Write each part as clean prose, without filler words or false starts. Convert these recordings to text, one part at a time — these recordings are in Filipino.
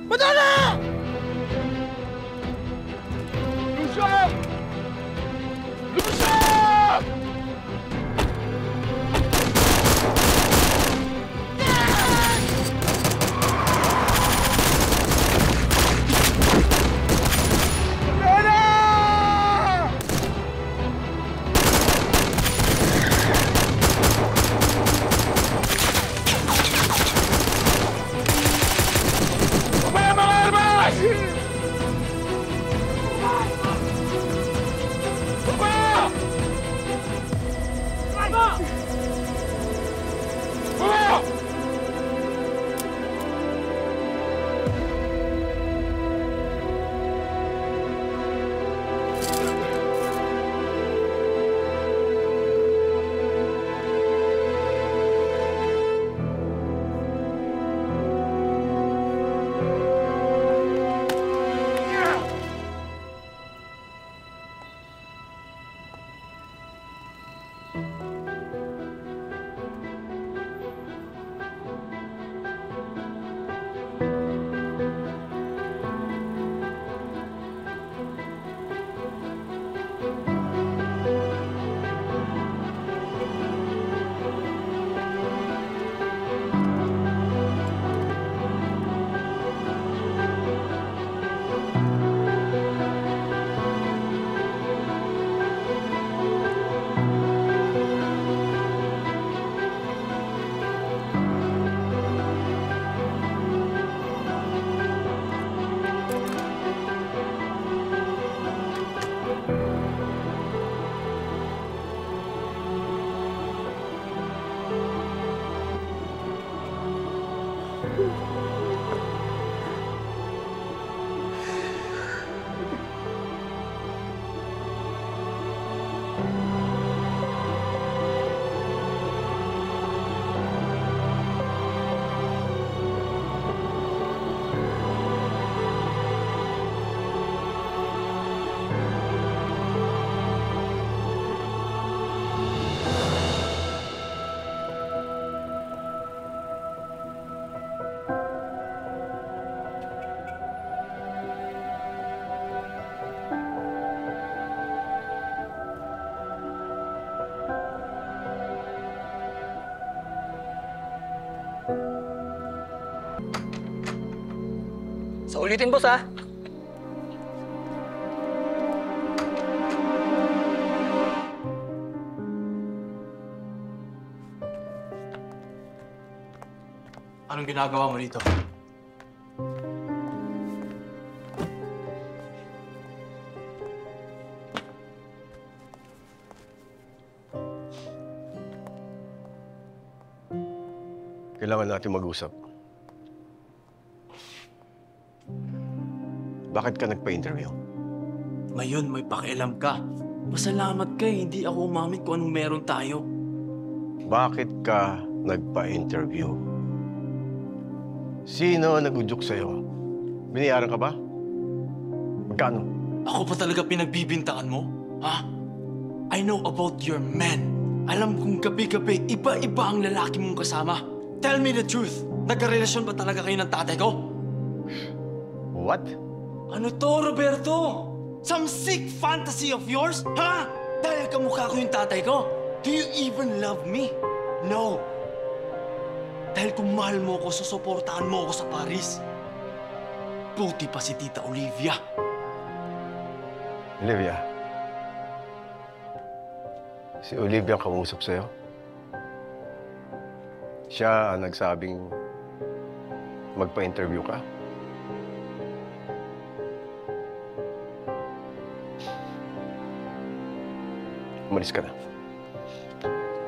Madonna! Lucia! Lucia! Sa ulitin, boss, ha? Anong ginagawa mo dito? Kailangan natin mag-usap. Bakit ka nagpa-interview? Ngayon, may pakialam ka. Pasalamat ka eh. Hindi ako umamit kung anong meron tayo. Bakit ka nagpa-interview? Sino nag-udyok sa'yo? Binayaran ka ba? Magkano? Ako pa talaga pinagbibintangan mo? Ha? I know about your men. Alam kong gabi-gabi, iba-iba ang lalaki mong kasama. Tell me the truth. Nagkarelasyon ba talaga kayo ng tatay ko? What? Ano to, Roberto? Some sick fantasy of yours? Ha? Dahil kamukha ko yung tatay ko? Do you even love me? No. Dahil kung mahal mo ko, susuportahan mo ako sa Paris. Buti pa si Tita Olivia. Olivia? Si Olivia ang kausap sa'yo? Siya ang nagsabing magpa-interview ka? Umalis ka na.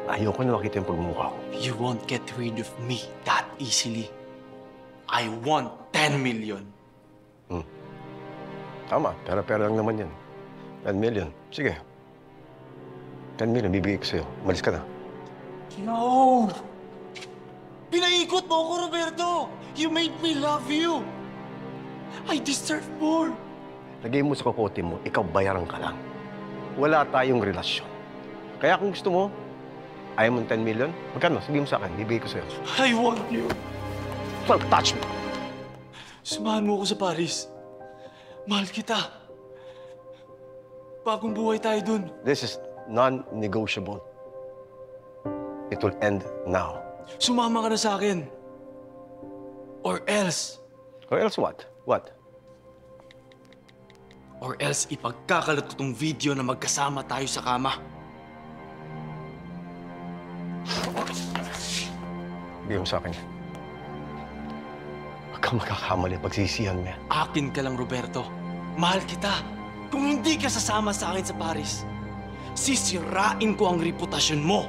Ayoko na makita yung pagmumukha ko. You won't get rid of me that easily. I want 10 million. Tama, pera-pera lang naman yan. 10 million. Sige. 10 million, bibigay ko sa'yo. Umalis ka na. No! Pinaikot mo ako, Roberto! You made me love you! I deserve more! Lagay mo sa kokote mo, ikaw bayaran ka lang. Wala tayong relasyon. Kaya kung gusto mo, ayaw mo 10 million, magkano? Sabihin mo sa akin, bibigay ko sa'yo. I want you! Don't touch me! Samahan mo ako sa Paris. Mahal kita. Bagong buhay tayo dun. This is non-negotiable. It will end now. Sumama ka na sa akin. Or else. Or else what? What? Or else ipagkakalat ko tong video na magkasama tayo sa kama. Bigyan mo sa akin. Huwag kang makakamali. Pagsisihan mo yan. Akin ka lang, Roberto. Mahal kita. Kung hindi ka sasama sa akin sa Paris, sisirain ko ang reputasyon mo.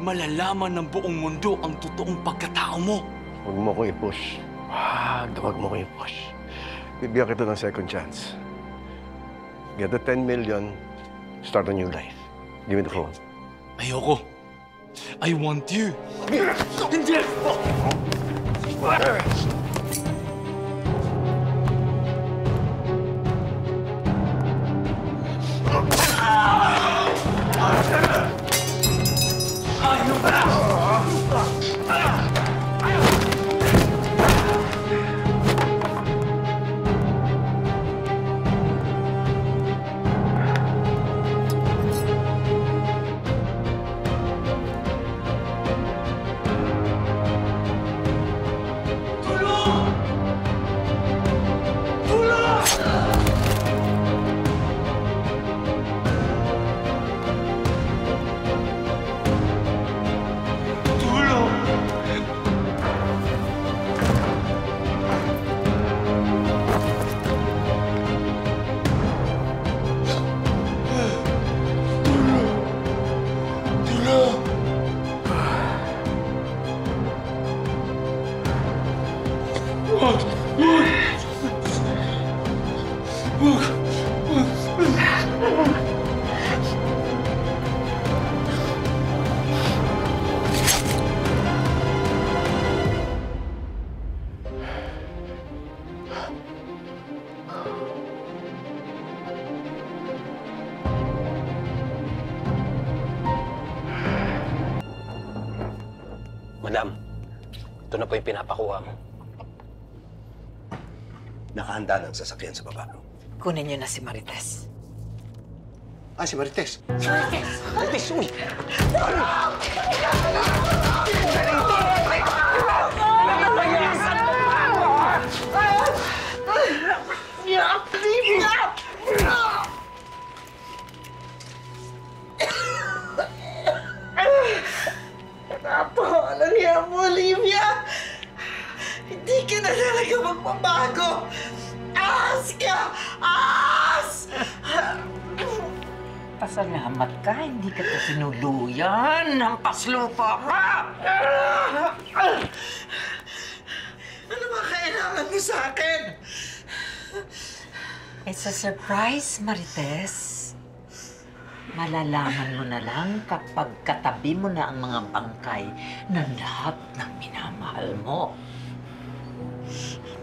Malalaman ng buong mundo ang totoong pagkatao mo. Huwag mo akong i-push. Huwag mo akong i-push. Bibigyan kita ng second chance. Get the 10 million, start a new life. Give me the phone. Ayoko. I want you. Hindi! Madam, ito na po yung pinapakuha mo. Nakahanda ng sasakyan sa baba. Kunin niyo na si Marites. Si Marites. Marites, uy! Ano niya mo, Olivia? Hindi ka na talaga magbabago! Ahas ka! Ahas! Pasalamat ka, hindi ka ito sinuluyan. Hampas lupa ka! Ano ba kailangan mo sa akin? It's a surprise, Marites. Malalaman mo na lang kapag katabi mo na ang mga bangkay ng lahat ng minamahal mo.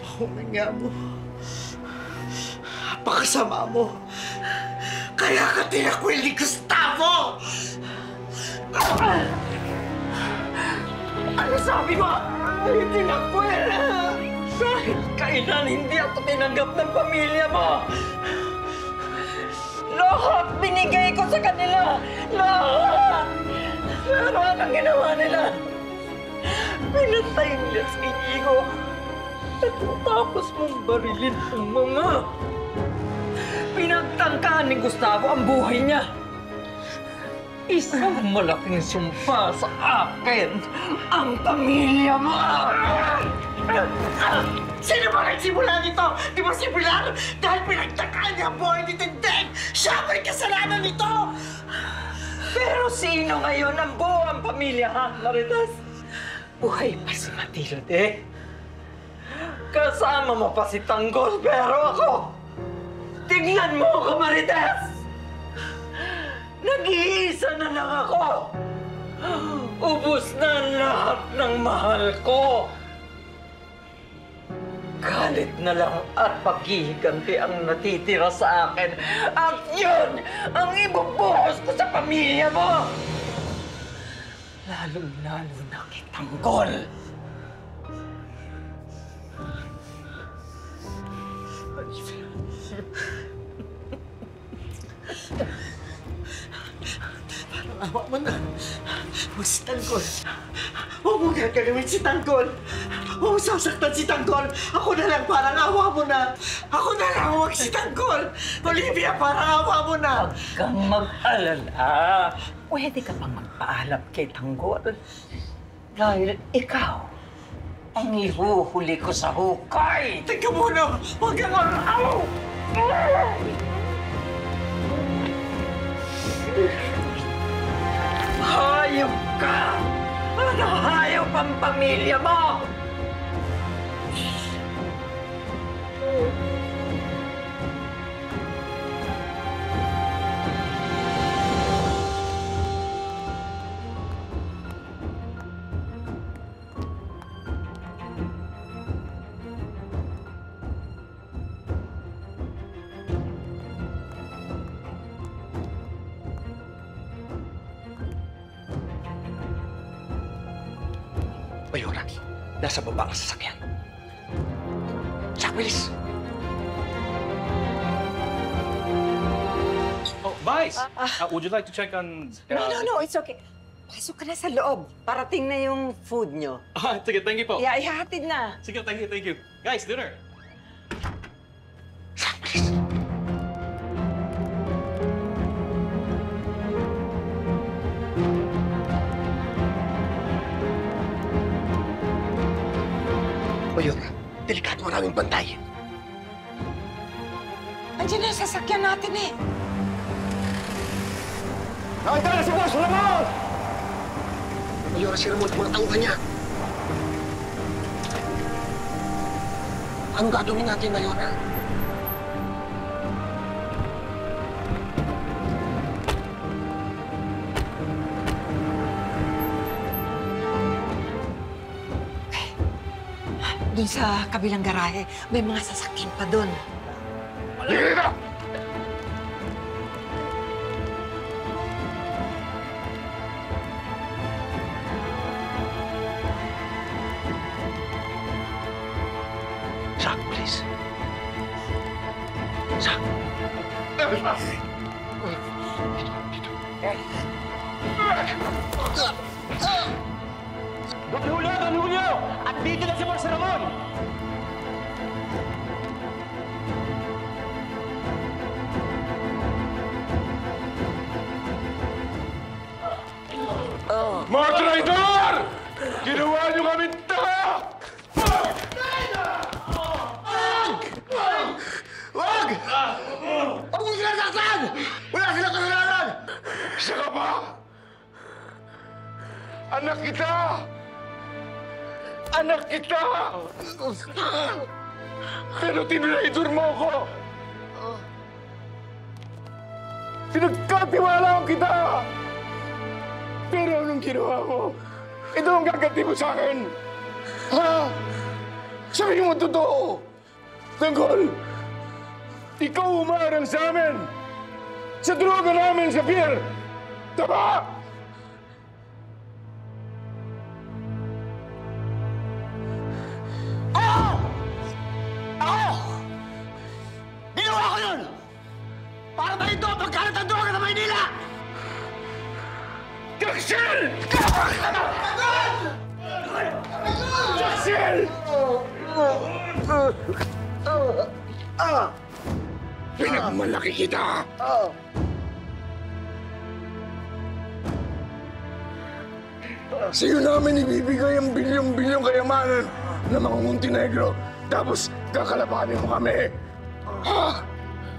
Huminga mo. Napakasama mo. Kaya ka tinakwil ni Gustavo! Ano sabi mo? Hindi tinakwil! Kahit kailan hindi ako tinanggap ng pamilya mo! Lahat binigay ko sa kanila! Lahat! Pero anong ginawa nila? Pinatay nila si Inigo. At tapos mong barilin ang mga. Pinagtangkaan ni Gustavo ang buhay niya. Isang malaking sumpa sa akin ang pamilya mo! Sino ba nagsimula nito? Di ba si Pilar? Dahil pinagtakaan niya ang buhay ni Tindeng! Siya may kasalanan nito! Pero sino ngayon ang buong pamilya, ha, Marites? Buhay pa si Matilde. Kasama mo pa si Tanggol, pero ako, tingnan mo ako, Marites! Nag-iisa na lang ako! Ubus na ang lahat ng mahal ko! Galit na lang at paghihiganti ang natitira sa akin. At yun ang ibubuhos ko sa pamilya mo! Lalong-lalo na kay Tanggol. Parang awa mo na. Huwag si Tanggol. Huwag mo gagalawin si Tanggol. Huwag mo sasaktan si Tanggol. Ako na lang, parang awa mo na. Ako na lang, huwag si Tanggol. Olivia, parang awa mo na. Huwag kang mag-alala. Pwede ka pang magpaalam kay Tanggol. Dahil ikaw ang ihuhuli ko sa hukay. Teka muna, huwag kang araw. Hayop ka! Ano hayop ang pamilya mo? Mayora, nasa baba ang sasakyan. Jack, bilis! Oh, Vice! Would you like to check on... No, it's okay. Pasok ka na sa loob. Parating na yung food nyo. Sige, thank you po. Yeah, ihahatid na. Sige, thank you. Guys, dinner! Jack, bilis! Mayora, delikado maraming bantay. Andiyan na yung sasakyan natin eh. Nakita na si Boss Ramon! Mayora, si Ramon, mga tauhan niya. Anong gagawin natin, Mayora? Doon sa kabilang garahe, may mga sasakyan pa doon. Dito! Jack, please. Jack. Don Julio! At dito na si Boss Ramon! Mga traidor! Ginawa niyo kami tanga! Wag! Huwag mo sila saktan! Wala silang kasalanan! Isa ka ba? Anak kita! Anak kita! Pero tinraidor mo ako! Pinagkatiwalaan kita! Pero anong ginawa mo? Ito ang gaganti mo sa akin! Ha? Sabihin mo totoo! Tanggol! Ikaw umarang sa amin! Sa droga namin sa pier! Tama! Ako! Ginawa ko yun! Para ba ito ang pagkalat ang droga sa Maynila? Jackson! Jackson! Pinagmalaki kita! Sa'yo namin ibibigay ang bilyong-bilyong kayamanan ng mga Montenegro. Tapos kakalabanin mo kami. Ha?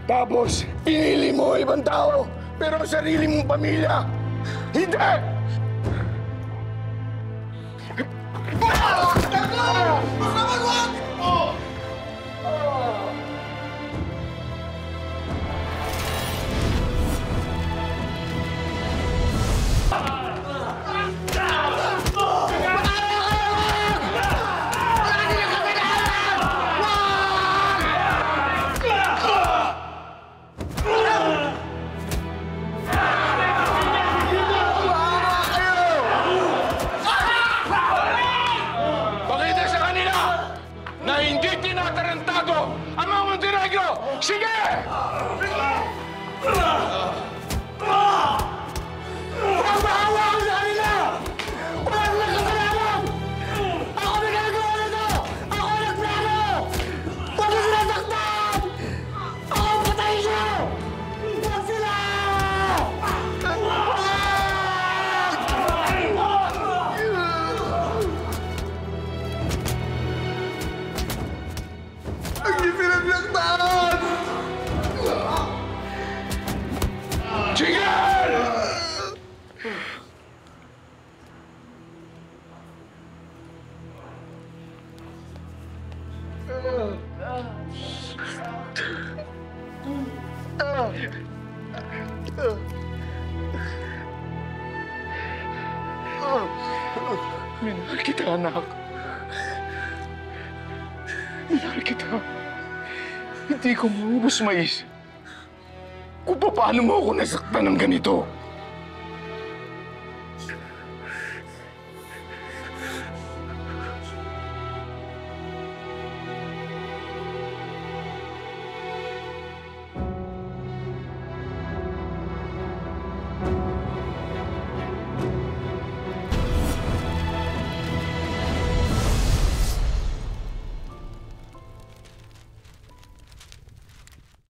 Tapos pinili mo ibang tao, pero ang sarili mong pamilya, hindi! Minahal kita, anak. Minahal kita. Hindi ko maubos maisip kung paano mo ako nasaktan ng ganito.